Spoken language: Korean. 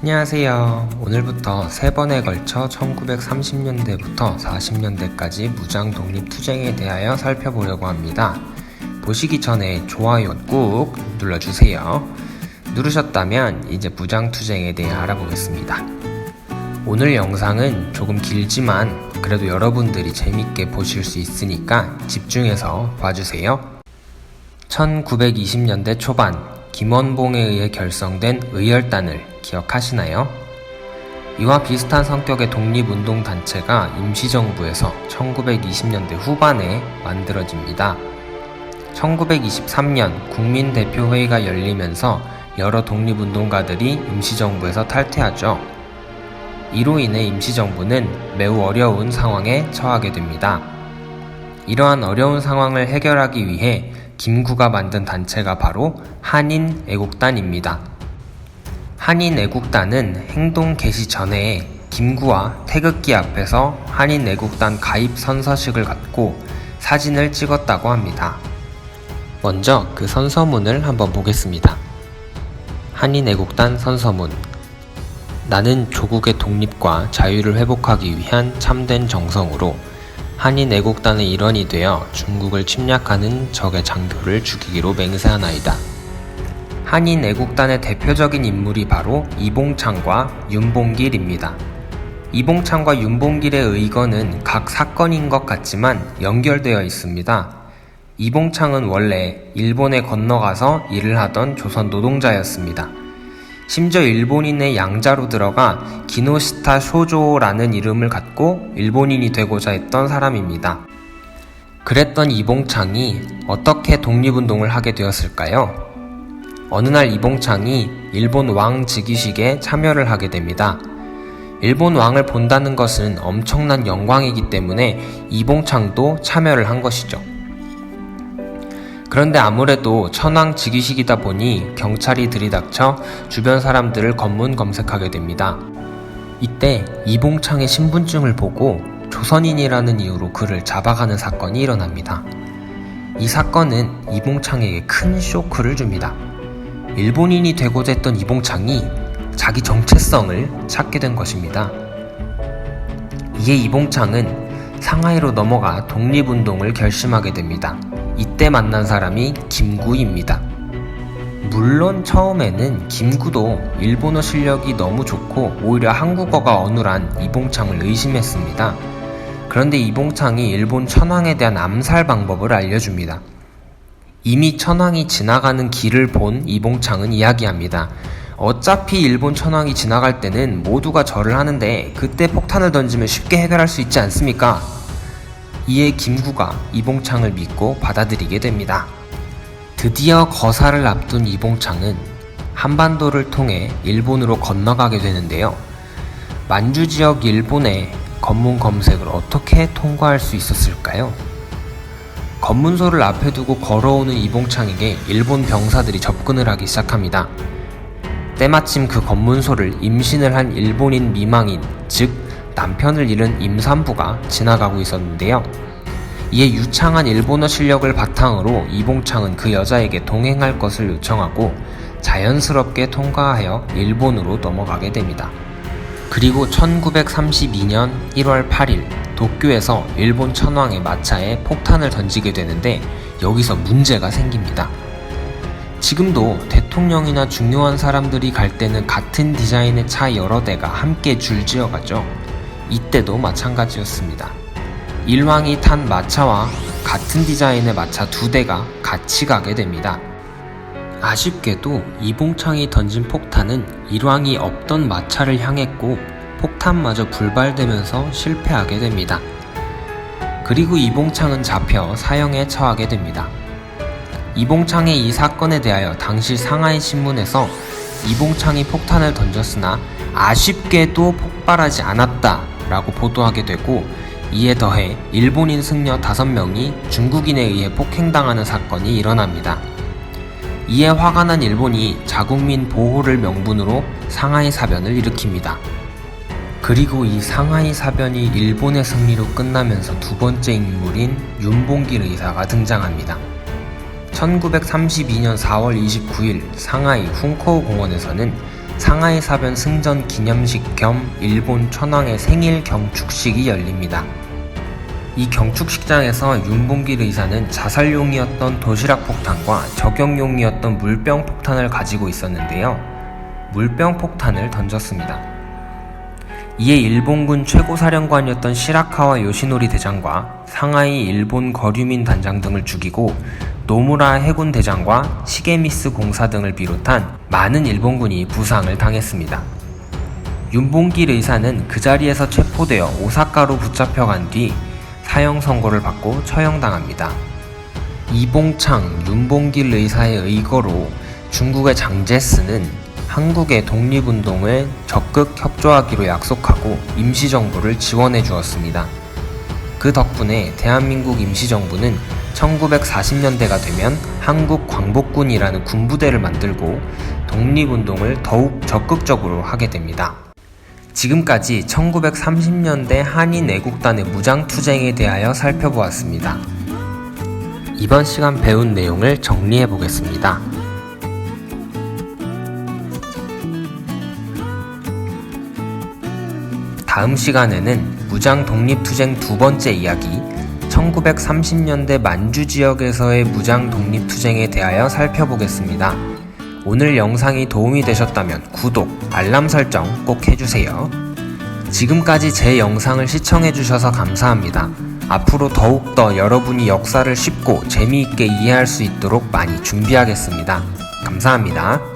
안녕하세요. 오늘부터 3번에 걸쳐 1930년대부터 40년대까지 무장 독립투쟁에 대하여 살펴보려고 합니다. 보시기 전에 좋아요 꾹 눌러주세요. 누르셨다면 이제 무장투쟁에 대해 알아보겠습니다. 오늘 영상은 조금 길지만 그래도 여러분들이 재밌게 보실 수 있으니까 집중해서 봐주세요. 1920년대 초반 김원봉에 의해 결성된 의열단을 기억하시나요? 이와 비슷한 성격의 독립운동단체가 임시정부에서 1920년대 후반에 만들어집니다. 1923년 국민대표회의가 열리면서 여러 독립운동가들이 임시정부에서 탈퇴하죠. 이로 인해 임시정부는 매우 어려운 상황에 처하게 됩니다. 이러한 어려운 상황을 해결하기 위해 김구가 만든 단체가 바로 한인애국단입니다. 한인애국단은 행동 개시 전에 김구와 태극기 앞에서 한인애국단 가입 선서식을 갖고 사진을 찍었다고 합니다. 먼저 그 선서문을 한번 보겠습니다. 한인애국단 선서문. 나는 조국의 독립과 자유를 회복하기 위한 참된 정성으로 한인애국단의 일원이 되어 중국을 침략하는 적의 장교를 죽이기로 맹세하나이다. 한인애국단의 대표적인 인물이 바로 이봉창과 윤봉길입니다. 이봉창과 윤봉길의 의거는 각 사건인 것 같지만 연결되어 있습니다. 이봉창은 원래 일본에 건너가서 일을 하던 조선 노동자였습니다. 심지어 일본인의 양자로 들어가 기노시타 쇼조라는 이름을 갖고 일본인이 되고자 했던 사람입니다. 그랬던 이봉창이 어떻게 독립운동을 하게 되었을까요? 어느 날 이봉창이 일본 왕 즉위식에 참여를 하게 됩니다. 일본 왕을 본다는 것은 엄청난 영광이기 때문에 이봉창도 참여를 한 것이죠. 그런데 아무래도 천황 즉위식이다 보니 경찰이 들이닥쳐 주변 사람들을 검문 검색하게 됩니다. 이때 이봉창의 신분증을 보고 조선인이라는 이유로 그를 잡아가는 사건이 일어납니다. 이 사건은 이봉창에게 큰 쇼크를 줍니다. 일본인이 되고자 했던 이봉창이 자기 정체성을 찾게 된 것입니다. 이에 이봉창은 상하이로 넘어가 독립운동을 결심하게 됩니다. 이때 만난 사람이 김구입니다. 물론 처음에는 김구도 일본어 실력이 너무 좋고 오히려 한국어가 어눌한 이봉창을 의심했습니다. 그런데 이봉창이 일본 천황에 대한 암살 방법을 알려줍니다. 이미 천황이 지나가는 길을 본 이봉창은 이야기합니다. 어차피 일본 천황이 지나갈 때는 모두가 절을 하는데 그때 폭탄을 던지면 쉽게 해결할 수 있지 않습니까? 이에 김구가 이봉창을 믿고 받아들이게 됩니다. 드디어 거사를 앞둔 이봉창은 한반도를 통해 일본으로 건너가게 되는데요. 만주 지역 일본의 검문 검색을 어떻게 통과할 수 있었을까요? 검문소를 앞에 두고 걸어오는 이봉창에게 일본 병사들이 접근을 하기 시작합니다. 때마침 그 검문소를 임신을 한 일본인 미망인, 즉 남편을 잃은 임산부가 지나가고 있었는데요. 이에 유창한 일본어 실력을 바탕으로 이봉창은 그 여자에게 동행할 것을 요청하고 자연스럽게 통과하여 일본으로 넘어가게 됩니다. 그리고 1932년 1월 8일 도쿄에서 일본 천황의 마차에 폭탄을 던지게 되는데 여기서 문제가 생깁니다. 지금도 대통령이나 중요한 사람들이 갈 때는 같은 디자인의 차 여러 대가 함께 줄지어가죠. 이때도 마찬가지였습니다. 일왕이 탄 마차와 같은 디자인의 마차 2대가 같이 가게 됩니다. 아쉽게도 이봉창이 던진 폭탄은 일왕이 없던 마차를 향했고 폭탄마저 불발되면서 실패하게 됩니다. 그리고 이봉창은 잡혀 사형에 처하게 됩니다. 이봉창의 이 사건에 대하여 당시 상하이 신문에서 이봉창이 폭탄을 던졌으나 아쉽게도 폭발하지 않았다 라고 보도하게 되고 이에 더해 일본인 승려 5명이 중국인에 의해 폭행당하는 사건이 일어납니다. 이에 화가 난 일본이 자국민 보호를 명분으로 상하이 사변을 일으킵니다. 그리고 이 상하이 사변이 일본의 승리로 끝나면서 두 번째 인물인 윤봉길 의사가 등장합니다. 1932년 4월 29일 상하이 훈커우 공원에서는 상하이 사변 승전 기념식 겸 일본 천황의 생일 경축식이 열립니다. 이 경축식장에서 윤봉길 의사는 자살용이었던 도시락 폭탄과 적용용이었던 물병 폭탄을 가지고 있었는데요. 물병 폭탄을 던졌습니다. 이에 일본군 최고사령관이었던 시라카와 요시노리 대장과 상하이 일본 거류민 단장 등을 죽이고 노무라 해군 대장과 시게미스 공사 등을 비롯한 많은 일본군이 부상을 당했습니다. 윤봉길 의사는 그 자리에서 체포되어 오사카로 붙잡혀간 뒤 사형 선고를 받고 처형당합니다. 이봉창, 윤봉길 의사의 의거로 중국의 장제스는 한국의 독립운동에 적극 협조하기로 약속하고 임시정부를 지원해 주었습니다. 그 덕분에 대한민국 임시정부는 1940년대가 되면 한국광복군이라는 군부대를 만들고 독립운동을 더욱 적극적으로 하게 됩니다. 지금까지 1930년대 한인 애국단의 무장투쟁에 대하여 살펴보았습니다. 이번 시간 배운 내용을 정리해 보겠습니다. 다음 시간에는 무장 독립투쟁 두 번째 이야기, 1930년대 만주 지역에서의 무장 독립투쟁에 대하여 살펴보겠습니다. 오늘 영상이 도움이 되셨다면 구독, 알람 설정 꼭 해주세요. 지금까지 제 영상을 시청해주셔서 감사합니다. 앞으로 더욱더 여러분이 역사를 쉽고 재미있게 이해할 수 있도록 많이 준비하겠습니다. 감사합니다.